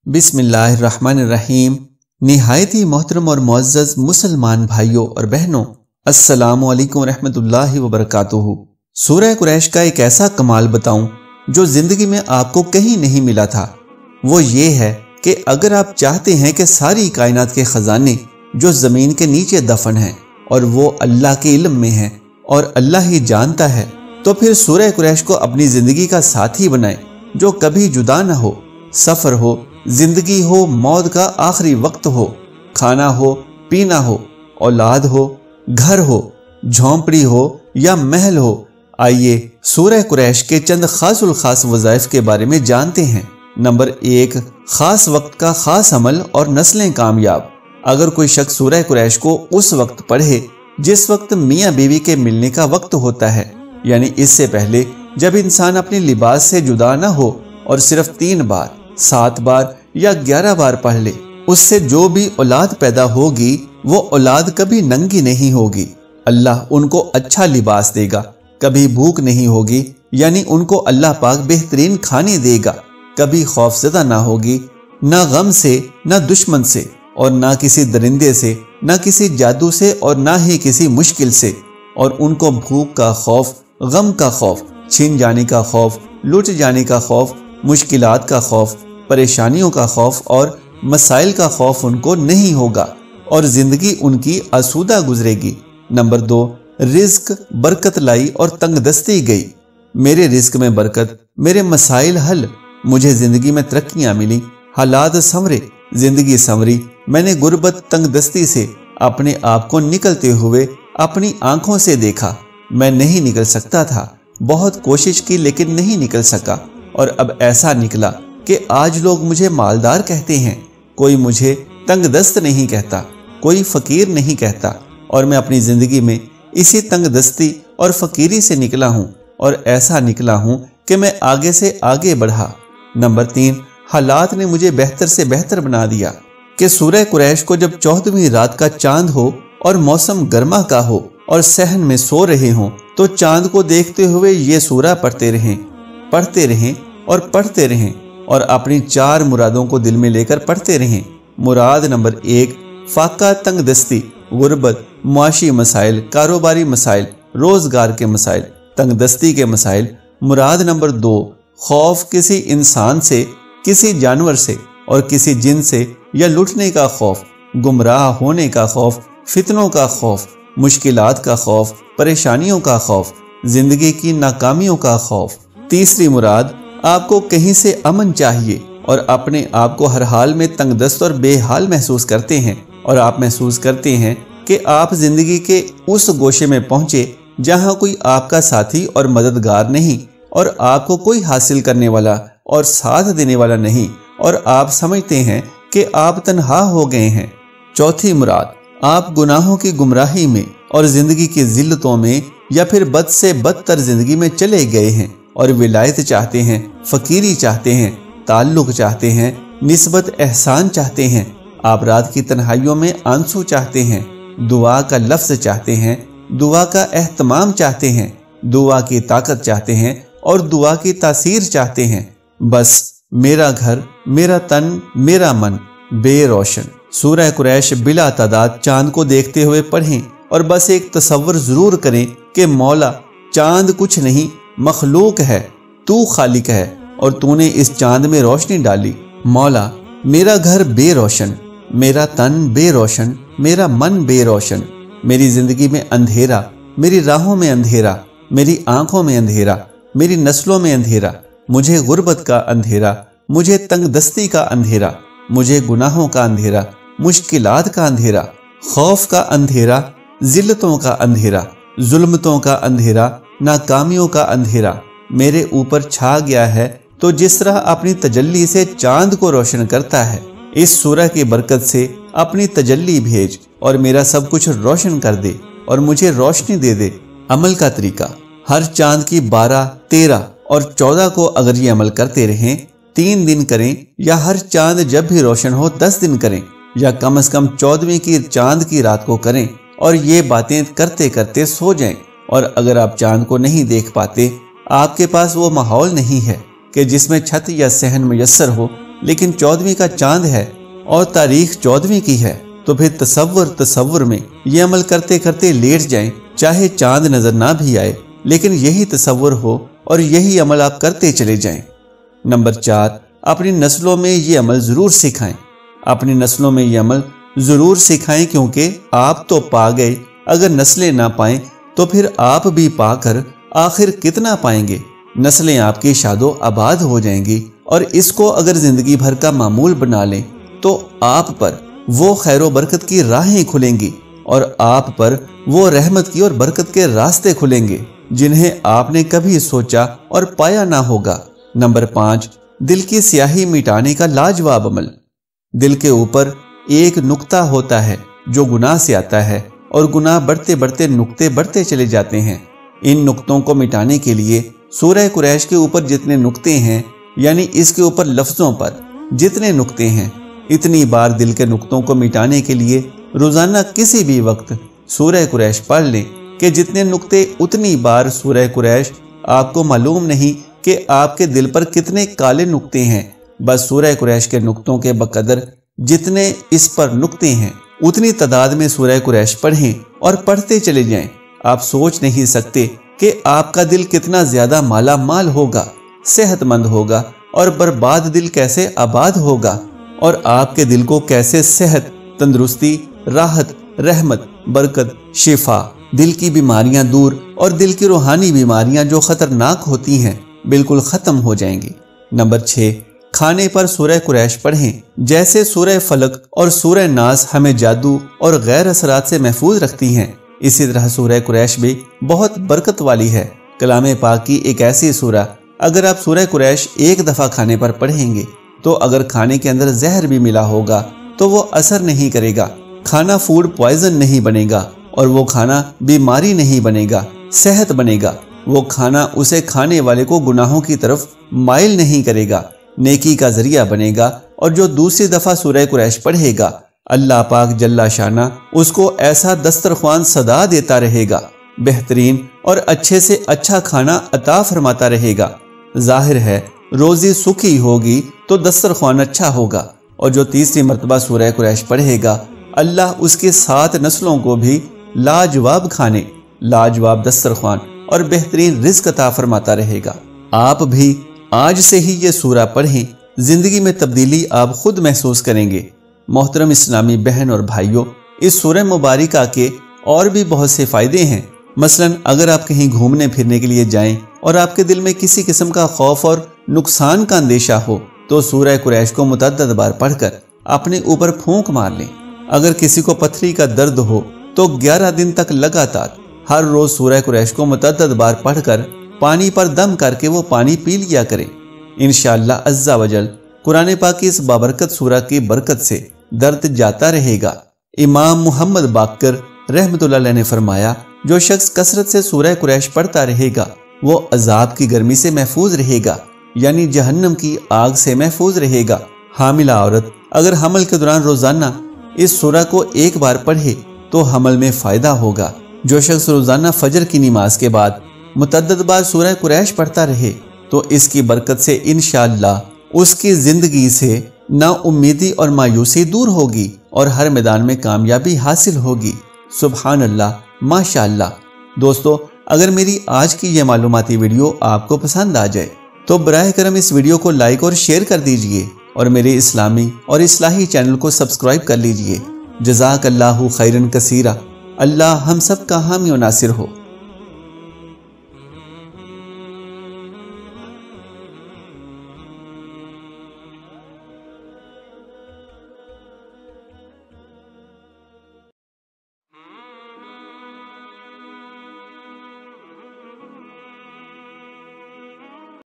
बिस्मिल्लाहिर्रहमानिर्रहीम। निहायत ही मोहतरम और मुअज़्ज़ज़ मुसलमान भाइयों और बहनों, अस्सलामु अलैकुम रहमतुल्लाहि व बरकातुहू। सूरह कुरैश का एक ऐसा कमाल बताऊं जो जिंदगी में आपको कहीं नहीं मिला था। वो ये है कि अगर आप चाहते हैं कि सारी कायनात के खजाने जो जमीन के नीचे दफन हैं और वो अल्लाह के इल्म में हैं और अल्लाह ही जानता है, तो फिर सूरह कुरैश को अपनी जिंदगी का साथी बनाएं जो कभी जुदा न हो। सफर हो, जिंदगी हो, मौत का आखिरी वक्त हो, खाना हो, पीना हो, औलाद हो, घर हो, झोंपड़ी हो या महल हो। आइए सूरह कुरैश के चंद खासुल खास वज़ाइफ के बारे में जानते हैं। नंबर 1, खास वक्त का खास अमल और नस्लें कामयाब। अगर कोई शख्स सूरह कुरैश को उस वक्त पढ़े जिस वक्त मियाँ बीवी के मिलने का वक्त होता है, यानी इससे पहले जब इंसान अपने लिबास से जुदा न हो, और सिर्फ 3 बार, 7 बार या 11 बार पढ़ ले, उससे जो भी औलाद पैदा होगी वो औलाद कभी नंगी नहीं होगी। अल्लाह उनको अच्छा लिबास देगा, कभी भूख नहीं होगी, यानी उनको अल्लाह पाक बेहतरीन खाने देगा, कभी खौफज़दा ना होगी, ना गम से, ना दुश्मन से, और ना किसी दरिंदे से, ना किसी जादू से, और ना ही किसी मुश्किल से। और उनको भूख का खौफ, गम का खौफ, छीन जाने का खौफ, लुट जाने का खौफ, मुश्किलात का खौफ, परेशानियों का खौफ और मसाइल का खौफ उनको नहीं होगा और जिंदगी उनकी आसूदा गुजरेगी। नंबर 2, रिज्क बरकत लाई और तंगदस्ती गई। मेरे रिज्क में बरकत, मेरे मसाइल हल, मुझे जिंदगी में तरक्कियां मिली, हालात संवरे, जिंदगी संवरी। मैंने गुर्बत तंगदस्ती से अपने आप को निकलते हुए अपनी आंखों से देखा। मैं नहीं निकल सकता था, बहुत कोशिश की लेकिन नहीं निकल सका, और अब ऐसा निकला कि आज लोग मुझे मालदार कहते हैं, कोई मुझे तंगदस्त नहीं कहता, कोई फकीर नहीं कहता, और मैं अपनी जिंदगी में इसी तंगदस्ती और फकीरी से निकला हूँ, और ऐसा निकला हूँ कि मैं आगे से आगे बढ़ा। नंबर 3, हालात ने मुझे बेहतर से बेहतर बना दिया कि सूरह कुरैश को जब 14वीं रात का चांद हो और मौसम गर्मा का हो और सहन में सो रहे हों, तो चांद को देखते हुए ये सूरह पढ़ते रहें और पढ़ते रहें, और अपनी 4 मुरादों को दिल में लेकर पढ़ते रहें। मुराद नंबर 1, फाका तंगदस्ती, गुर्बत, मुआशी मसाइल, कारोबारी मसाइल, रोजगार के मसाइल, तंगदस्ती के मसाइल। मुराद नंबर 2, खौफ किसी इंसान से, किसी जानवर से और किसी जिन से या लुटने का खौफ, गुमराह होने का खौफ, फितनों का खौफ, मुश्किलात का खौफ, परेशानियों का खौफ, जिंदगी की नाकामियों का खौफ। तीसरी मुराद, आपको कहीं से अमन चाहिए और अपने आप को हर हाल में तंगदस्त और बेहाल महसूस करते हैं, और आप महसूस करते हैं कि आप जिंदगी के उस गोशे में पहुंचे जहां कोई आपका साथी और मददगार नहीं, और आपको कोई हासिल करने वाला और साथ देने वाला नहीं, और आप समझते हैं कि आप तन्हा हो गए हैं। चौथी मुराद, आप गुनाहों की गुमराही में और जिंदगी की जिल्लतों में या फिर बद से बदतर जिंदगी में चले गए हैं और विलायत चाहते हैं, फकीरी चाहते हैं, ताल्लुक चाहते हैं, निस्बत एहसान चाहते हैं। आप रात की तन्हाइयों में आंसू चाहते हैं, दुआ का लफ्ज चाहते हैं, दुआ का एहतमाम चाहते हैं, दुआ की ताकत चाहते हैं और दुआ की तासीर चाहते हैं। बस मेरा घर, मेरा तन, मेरा मन बेरोशन। सूरह कुरैश बिला तादाद चांद को देखते हुए पढ़ें और बस एक तसव्वुर जरूर करें कि मौला चांद कुछ नहीं, मखलूक है, तू खालिक है और तूने इस चांद में रोशनी डाली। मौला मेरा घर बेरोशन, मेरा तन बेरोशन, मेरा मन बेरोशन, मेरी जिंदगी में अंधेरा, मेरी राहों में अंधेरा, मेरी आंखों में अंधेरा, मेरी नस्लों में अंधेरा, मुझे गुर्बत का अंधेरा, मुझे तंगदस्ती का अंधेरा, मुझे गुनाहों का अंधेरा, मुश्किलात का अंधेरा, खौफ का अंधेरा, जिल्लतों का अंधेरा, जुल्मतों का अंधेरा, नाकामियों का अंधेरा मेरे ऊपर छा गया है। तो जिस तरह अपनी तजल्ली से चांद को रोशन करता है, इस सूरह की बरकत से अपनी तजल्ली भेज और मेरा सब कुछ रोशन कर दे और मुझे रोशनी दे दे। अमल का तरीका, हर चांद की 12, 13 और 14 को अगर ये अमल करते रहें, 3 दिन करें, या हर चांद जब भी रोशन हो 10 दिन करें, या कम से कम 14वीं की चांद की रात को करें, और ये बातें करते करते सो जाएं। और अगर आप चांद को नहीं देख पाते, आपके पास वो माहौल नहीं है कि जिसमें छत या सहन मुयस्सर हो, लेकिन 14वीं का चांद है और तारीख 14वीं की है, तो फिर तसव्वुर में ये अमल करते करते लेट जाएं, चाहे चांद नजर ना भी आए, लेकिन यही तसव्वुर हो और यही अमल आप करते चले जाएं। नंबर 4, अपनी नस्लों में ये अमल जरूर सिखाएं। अपनी नस्लों में ये अमल जरूर सिखाएं, क्योंकि आप तो पा गए, अगर नस्लें ना पाएं तो फिर आप भी पाकर आखिर कितना पाएंगे। नस्लें आपकी शादो आबाद हो जाएंगी और इसको अगर जिंदगी भर का मामूल बना लें तो आप पर वो खैरो बरकत की राहें खुलेंगी और आप पर वो रहमत की और बरकत के रास्ते खुलेंगे जिन्हें आपने कभी सोचा और पाया ना होगा। नंबर 5, दिल की स्याही मिटाने का लाजवाब अमल। दिल के ऊपर एक नुक्ता होता है जो गुनाह से आता है और गुनाह बढ़ते बढ़ते नुक्ते बढ़ते चले जाते हैं। इन नुक्तों को मिटाने के लिए सूरह कुरैश के ऊपर जितने नुक्ते हैं, यानी इसके ऊपर लफ्जों पर जितने नुक्ते हैं, इतनी बार दिल के नुक्तों को मिटाने के लिए रोजाना किसी भी वक्त सूरह कुरैश पढ़ लें कि जितने नुक्ते उतनी बार सूरह कुरैश। आपको मालूम नहीं कि आपके दिल पर कितने काले नुक्ते हैं, बस सूरह कुरैश के नुक्तों के बकदर जितने इस पर नुक्ते हैं उतनी तादाद में सूरह कुरैश पढ़ें और पढ़ते चले जाएं। आप सोच नहीं सकते कि आपका दिल कितना ज्यादा माला माल होगा, सेहतमंद होगा और बर्बाद दिल कैसे आबाद होगा और आपके दिल को कैसे सेहत, तंदुरुस्ती, राहत, रहमत, बरकत, शिफा, दिल की बीमारियां दूर और दिल की रूहानी बीमारियां जो खतरनाक होती हैं बिल्कुल खत्म हो जाएंगी। नंबर 6, खाने पर सूरह कुरैश पढ़ें। जैसे सूरह फलक और सूरह नास हमें जादू और गैर असरात से महफूज रखती हैं, इसी तरह सूरह कुरैश भी बहुत बरकत वाली है। कलाम पाक की एक ऐसी सूरह, अगर आप सूरह कुरैश एक दफा खाने पर पढ़ेंगे तो अगर खाने के अंदर जहर भी मिला होगा तो वो असर नहीं करेगा। खाना फूड पॉइजन नहीं बनेगा और वो खाना बीमारी नहीं बनेगा, सेहत बनेगा। वो खाना उसे खाने वाले को गुनाहों की तरफ माइल नहीं करेगा, नेकी का जरिया बनेगा। और जो दूसरी दफा सूरह कुरैश पढ़ेगा, अल्लाह पाक जल्ला शाना उसको ऐसा दस्तरख्वान सदा देता रहेगा, बेहतरीन और अच्छे से अच्छा खाना अता फरमाता रहेगा। जाहिर है रोजी सुखी होगी तो दस्तरख्वान अच्छा होगा। और जो तीसरी मरतबा सूरह कुरैश पढ़ेगा, अल्लाह उसके 7 नस्लों को भी लाजवाब खाने, लाजवाब दस्तरख्वान और बेहतरीन रिज़्क अता फरमाता रहेगा। आप भी आज से ही ये सूरा पढ़ें, जिंदगी में तब्दीली आप खुद महसूस करेंगे। मोहतरम इस्लामी बहन और भाइयों, इस सूरह मुबारका के और भी बहुत से फायदे हैं। मसलन अगर आप कहीं घूमने फिरने के लिए जाएं और आपके दिल में किसी किस्म का खौफ और नुकसान का अंदेशा हो तो सूरह कुरैश को मुतअद्दिद बार पढ़कर अपने ऊपर फूंक मार लें। अगर किसी को पथरी का दर्द हो तो 11 दिन तक लगातार हर रोज सूरह कुरैश को मुतअद्दिद बार पढ़कर पानी पर दम करके वो पानी पी लिया करें। इंशाअल्लाह अज़्ज़ा वजल कुरान पाक की इस बाबरकत सूरह की बरकत से दर्द जाता रहेगा। इमाम मुहम्मद बाकर रहमतुल्लाह अलैह ने फरमाया, जो शख्स कसरत से सूरह कुरैश पढ़ता रहेगा वो अजाब की गर्मी से महफूज रहेगा, यानी जहन्नम की आग से महफूज रहेगा। हामिला औरत अगर हमल के दौरान रोजाना इस सूरह को एक बार पढ़े तो हमल में फायदा होगा। जो शख्स रोजाना फजर की नमाज के बाद मुतअद्दिद बार सूरह कुरैश पढ़ता रहे तो इसकी बरकत से इंशाअल्लाह उसकी जिंदगी से नाउम्मीदी और मायूसी दूर होगी और हर मैदान में कामयाबी हासिल होगी। सुभान अल्लाह, माशाअल्लाह। दोस्तों, अगर मेरी आज की यह मालूमाती वीडियो आपको पसंद आ जाए तो बराए करम इस वीडियो को लाइक और शेयर कर दीजिए और मेरे इस्लामी और इस्लाही चैनल को सब्सक्राइब कर लीजिए। जज़ाकल्लाहु खैरन कसीरा। अल्लाह हम सब का हामी और नासिर हो।